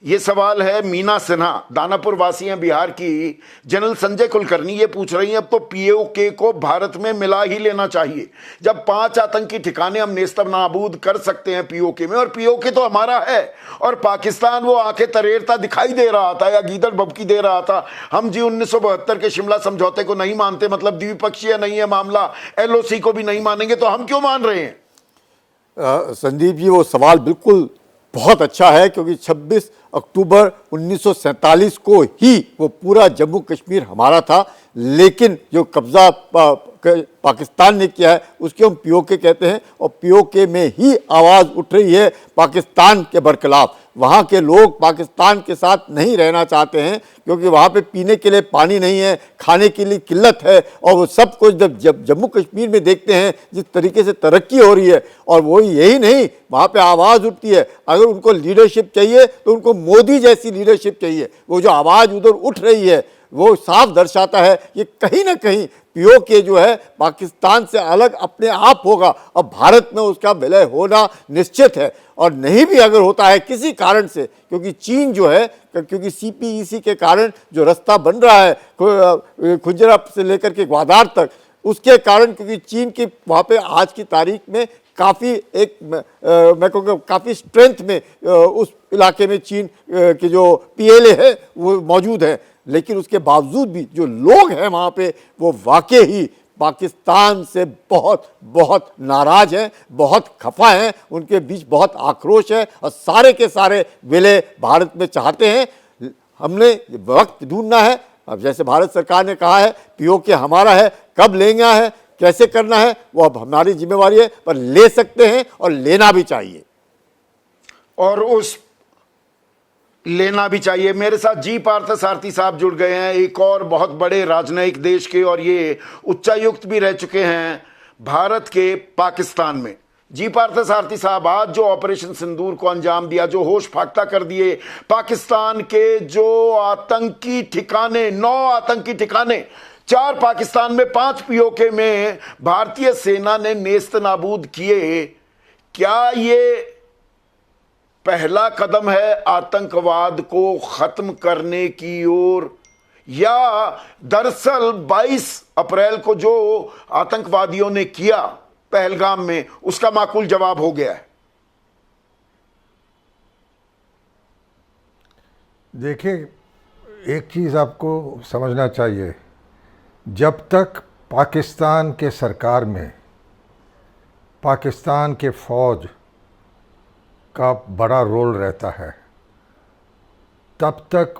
ये सवाल है मीना सिन्हा, दानापुर वासी हैं बिहार की। जनरल संजय कुलकर्णी ये पूछ रही हैं, अब तो पीओके को भारत में मिला ही लेना चाहिए। जब 5 आतंकी ठिकाने हम नेस्तम नाबूद कर सकते हैं पीओके में, और पीओके तो हमारा है, और पाकिस्तान वो आंखें तरेरता दिखाई दे रहा था या गीदड़ भभकी दे रहा था। हम जी 1972 के शिमला समझौते को नहीं मानते, मतलब द्विपक्षीय नहीं है मामला, एलओसी को भी नहीं मानेंगे, तो हम क्यों मान रहे हैं? संदीप जी, वो सवाल बिल्कुल बहुत अच्छा है, क्योंकि 26 अक्टूबर 1947 को ही वो पूरा जम्मू कश्मीर हमारा था, लेकिन जो कब्जा पाकिस्तान ने किया है उसके हम पीओके कहते हैं, और पीओके में ही आवाज़ उठ रही है पाकिस्तान के बरखिलाफ। वहाँ के लोग पाकिस्तान के साथ नहीं रहना चाहते हैं, क्योंकि वहाँ पे पीने के लिए पानी नहीं है, खाने के लिए किल्लत है, और वो सब कुछ जब जम्मू कश्मीर में देखते हैं जिस तरीके से तरक्की हो रही है, और वो यही नहीं, वहाँ पे आवाज़ उठती है। अगर उनको लीडरशिप चाहिए तो उनको मोदी जैसी लीडरशिप चाहिए। वो जो आवाज़ उधर उठ रही है वो साफ दर्शाता है कि कहीं ना कहीं पीओके जो है पाकिस्तान से अलग अपने आप होगा, और भारत में उसका विलय होना निश्चित है। और नहीं भी अगर होता है किसी कारण से, क्योंकि चीन जो है, क्योंकि सीपीईसी के कारण जो रास्ता बन रहा है खुजरा से लेकर के ग्वादार तक, उसके कारण, क्योंकि चीन की वहाँ पे आज की तारीख में काफ़ी मैं कहूँगा काफ़ी स्ट्रेंथ में उस इलाके में चीन की जो पीएलए है वो मौजूद है, लेकिन उसके बावजूद भी जो लोग हैं वहाँ पे वो वाकई ही पाकिस्तान से बहुत बहुत नाराज हैं, बहुत खफा हैं, उनके बीच बहुत आक्रोश है, और सारे के सारे विलय भारत में चाहते हैं। हमने वक्त ढूंढना है। अब जैसे भारत सरकार ने कहा है पीओके हमारा है, कब लेना है, कैसे करना है, वो अब हमारी जिम्मेवारी है, पर ले सकते हैं और लेना भी चाहिए। और उस लेना भी चाहिए। मेरे साथ जी पार्थ सारथी साहब जुड़ गए हैं, एक और बहुत बड़े राजनयिक देश के, और ये उच्चायुक्त भी रह चुके हैं भारत के पाकिस्तान में। जी पार्थ सारथी साहब, आज जो ऑपरेशन सिंदूर को अंजाम दिया, जो होश फाख्ता कर दिए पाकिस्तान के जो आतंकी ठिकाने, 9 आतंकी ठिकाने, 4 पाकिस्तान में, 5 पीओके में भारतीय सेना ने नेस्त नाबूद किए, क्या ये पहला कदम है आतंकवाद को खत्म करने की ओर, या दरअसल 22 अप्रैल को जो आतंकवादियों ने किया पहलगाम में उसका माकूल जवाब हो गया है? देखिए, एक चीज़ आपको समझना चाहिए, जब तक पाकिस्तान के सरकार में पाकिस्तान के फ़ौज का बड़ा रोल रहता है, तब तक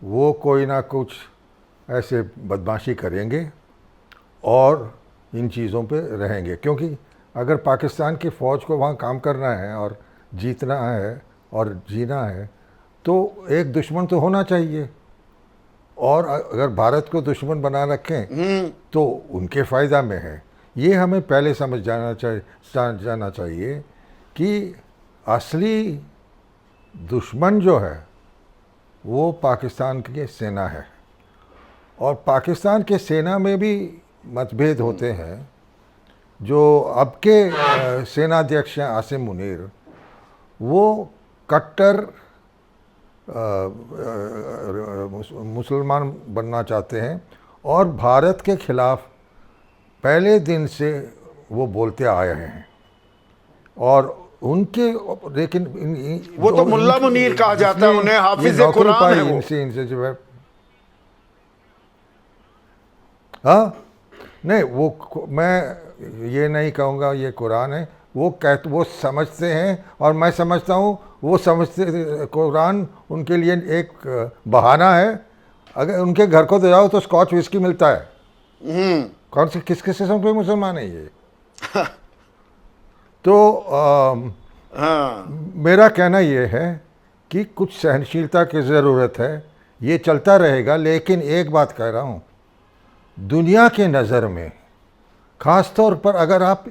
वो कोई ना कुछ ऐसे बदमाशी करेंगे और इन चीज़ों पे रहेंगे। क्योंकि अगर पाकिस्तान की फ़ौज को वहाँ काम करना है और जीतना है और जीना है, तो एक दुश्मन तो होना चाहिए, और अगर भारत को दुश्मन बना रखें तो उनके फ़ायदा में है। ये हमें पहले समझ जाना चाहिए कि असली दुश्मन जो है वो पाकिस्तान की सेना है, और पाकिस्तान के सेना में भी मतभेद होते हैं। जो अब के सेनाध्यक्ष हैं आसिम मुनीर, वो कट्टर मुसलमान बनना चाहते हैं, और भारत के खिलाफ पहले दिन से वो बोलते आए हैं। और उनके, लेकिन वो तो मुल्ला मुनीर कहा जाता है उन्हें, हाफिज कुरान है वो। इनसे जो है, हाँ नहीं, वो मैं ये नहीं कहूँगा ये कुरान है, वो समझते हैं, और मैं समझता हूँ वो समझते कुरान उनके लिए एक बहाना है। अगर उनके घर को तो जाओ तो स्कॉच विस्की मिलता है। कौन से किस किस्म के मुसलमान है ये? तो मेरा कहना ये है कि कुछ सहनशीलता की ज़रूरत है, ये चलता रहेगा। लेकिन एक बात कह रहा हूँ, दुनिया के नज़र में, ख़ास तौर पर अगर आप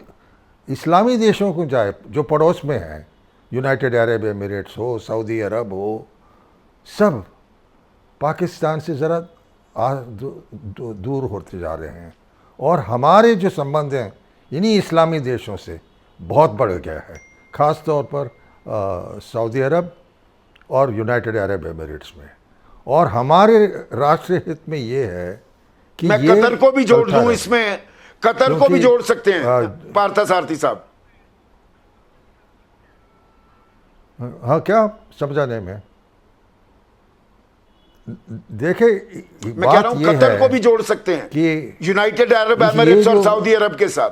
इस्लामी देशों को जाए जो पड़ोस में हैं, यूनाइटेड अरब एमिरेट्स हो, सऊदी अरब हो, सब पाकिस्तान से ज़रा दूर होते जा रहे हैं, और हमारे जो संबंध हैं इन्हीं इस्लामी देशों से बहुत बढ़ गया है। ख़ास तौर पर सऊदी अरब और यूनाइटेड अरब एमिरेट्स में। और हमारे राष्ट्रीय हित में ये है कि मैं ये कतर को भी जोड़ चलता दूं रहे। इसमें, कतर को भी क्योंकि, जोड़ सकते हैं पार्थसारथी साहब। हाँ, क्या समझा नहीं मैं? देखे, मैं कह रहा हूं कतर को भी जोड़ सकते हैं कि यूनाइटेड अरब ये एमिरेट्स और जो- सऊदी अरब के साथ।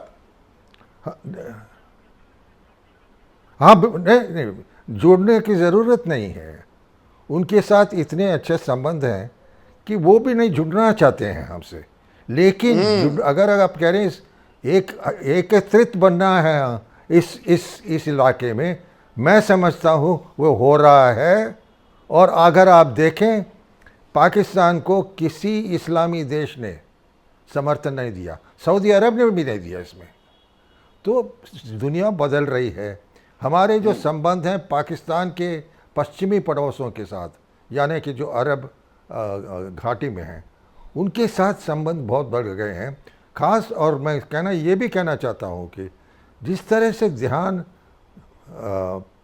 हाँ, नहीं, जोड़ने की ज़रूरत नहीं है। उनके साथ इतने अच्छे संबंध हैं कि वो भी नहीं जुड़ना चाहते हैं हमसे। लेकिन अगर आप कह रहे हैं एक एकत्रित बनना है इस इलाके में, मैं समझता हूँ वो हो रहा है। और अगर आप देखें, पाकिस्तान को किसी इस्लामी देश ने समर्थन नहीं दिया, सऊदी अरब ने भी नहीं दिया इसमें। तो दुनिया बदल रही है। हमारे जो संबंध हैं पाकिस्तान के पश्चिमी पड़ोसों के साथ, यानी कि जो अरब घाटी में हैं, उनके साथ संबंध बहुत बढ़ गए हैं खास। और मैं ये भी कहना चाहता हूँ कि जिस तरह से ध्यान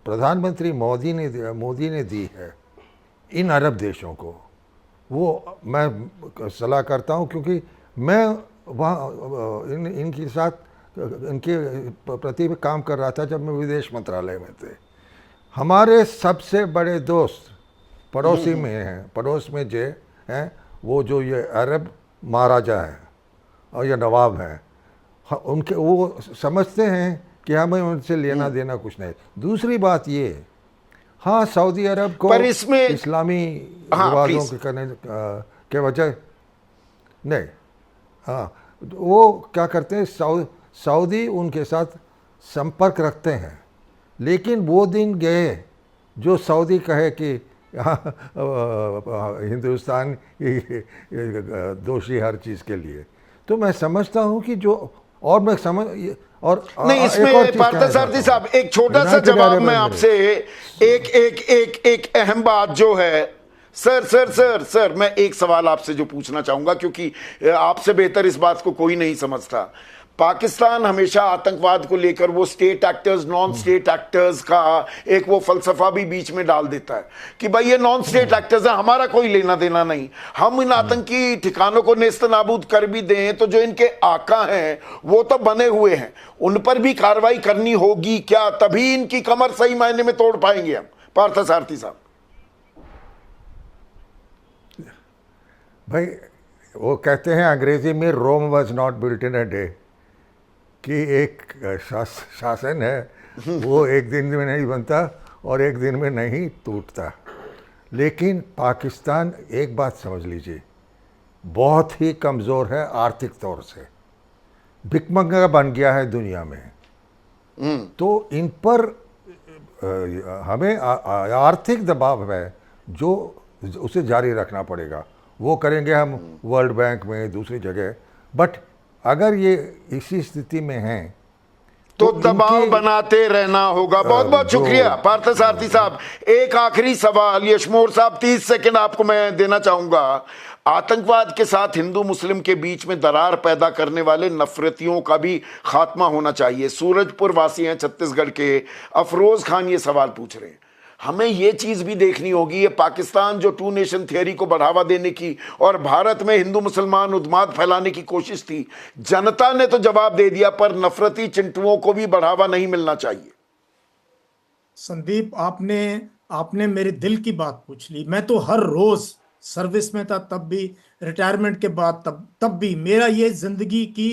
प्रधानमंत्री मोदी ने दी है इन अरब देशों को, वो मैं सलाह करता हूँ, क्योंकि मैं वहाँ इनके साथ इनके प्रति भी काम कर रहा था जब मैं विदेश मंत्रालय में थे। हमारे सबसे बड़े दोस्त पड़ोसी में हैं, पड़ोस में जो हैं वो जो ये अरब महाराजा हैं और ये नवाब हैं, उनके वो समझते हैं कि हमें उनसे लेना देना कुछ नहीं। दूसरी बात ये, हाँ, सऊदी अरब को पर इसमें इस्लामी हाँ, रिवाजों के करने के वजह नहीं, हाँ, वो क्या करते हैं, सऊदी उनके साथ संपर्क रखते हैं। लेकिन वो दिन गए जो सऊदी कहे कि हिंदुस्तान दोषी हर चीज़ के लिए। तो मैं समझता हूँ कि जो, और मैं समझ, और नहीं, इसमें पार्थसारथी साहब एक छोटा सा जवाब मैं आपसे, एक एक एक एक अहम बात जो है, सर मैं एक सवाल आपसे जो पूछना चाहूंगा, क्योंकि आपसे बेहतर इस बात को कोई नहीं समझता। पाकिस्तान हमेशा आतंकवाद को लेकर वो state actors non state actors का एक वो फलसफा भी बीच में डाल देता है कि भाई ये नॉन स्टेट एक्टर्स है, हमारा कोई लेना देना नहीं, हम इन आतंकी ठिकानों को नेस्त नाबूद कर भी दें तो जो इनके आका हैं वो तो बने हुए हैं, उन पर भी कार्रवाई करनी होगी क्या, तभी इनकी कमर सही मायने में तोड़ पाएंगे हम। पार्थसारथी साहब, भाई वो कहते हैं अंग्रेजी में, Rome was not built in a day, कि एक शासन है वो एक दिन में नहीं बनता और एक दिन में नहीं टूटता। लेकिन पाकिस्तान, एक बात समझ लीजिए, बहुत ही कमज़ोर है आर्थिक तौर से, भिखमंगा बन गया है दुनिया में। तो इन पर हमें आर्थिक दबाव है जो उसे जारी रखना पड़ेगा। वो करेंगे हम वर्ल्ड बैंक में, दूसरी जगह। बट अगर ये इसी स्थिति में हैं तो दबाव बनाते रहना होगा। बहुत बहुत शुक्रिया पार्थसारथी साहब। एक आखिरी सवाल यशमोर साहब, 30 सेकंड आपको मैं देना चाहूंगा। आतंकवाद के साथ हिंदू मुस्लिम के बीच में दरार पैदा करने वाले नफरतियों का भी खात्मा होना चाहिए। सूरजपुर वासी हैं छत्तीसगढ़ के अफरोज खान ये सवाल पूछ रहे हैं। हमें ये चीज भी देखनी होगी, ये पाकिस्तान जो टू नेशन थियरी को बढ़ावा देने की और भारत में हिंदू मुसलमान उन्माद फैलाने की कोशिश थी, जनता ने तो जवाब दे दिया, पर नफरती चिंटुओं को भी बढ़ावा नहीं मिलना चाहिए। संदीप, आपने मेरे दिल की बात पूछ ली। मैं तो हर रोज सर्विस में था, तब भी, रिटायरमेंट के बाद तब भी मेरा ये जिंदगी की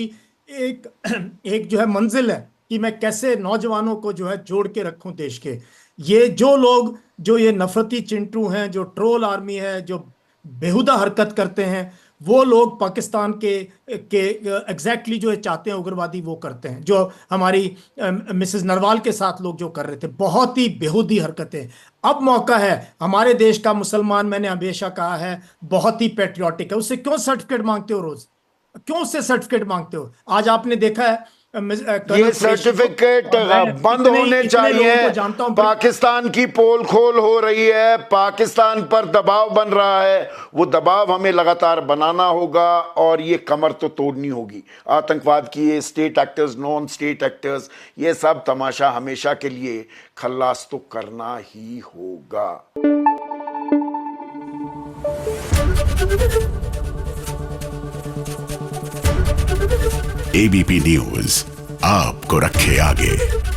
एक जो है मंजिल है कि मैं कैसे नौजवानों को जो है जोड़ के रखूं देश के। ये जो लोग, जो ये नफरती चिंटू हैं, जो ट्रोल आर्मी है, जो बेहुदा हरकत करते हैं, वो लोग पाकिस्तान के एग्जैक्टली जो चाहते हैं उग्रवादी वो करते हैं। जो हमारी मिसेस नरवाल के साथ लोग जो कर रहे थे, बहुत ही बेहुदी हरकतें। अब मौका है, हमारे देश का मुसलमान, मैंने हमेशा कहा है, बहुत ही पैट्रियोटिक है। उससे क्यों सर्टिफिकेट मांगते हो रोज, क्यों उससे सर्टिफिकेट मांगते हो? आज आपने देखा है ये सर्टिफिकेट बंद होने चाहिए। पाकिस्तान की पोल खोल हो रही है, पाकिस्तान पर दबाव बन रहा है, वो दबाव हमें लगातार बनाना होगा और ये कमर तो तोड़नी होगी आतंकवाद की। ये state actors non state actors, ये सब तमाशा हमेशा के लिए खल्लास तो करना ही होगा। एबीपी न्यूज आपको रखे आगे।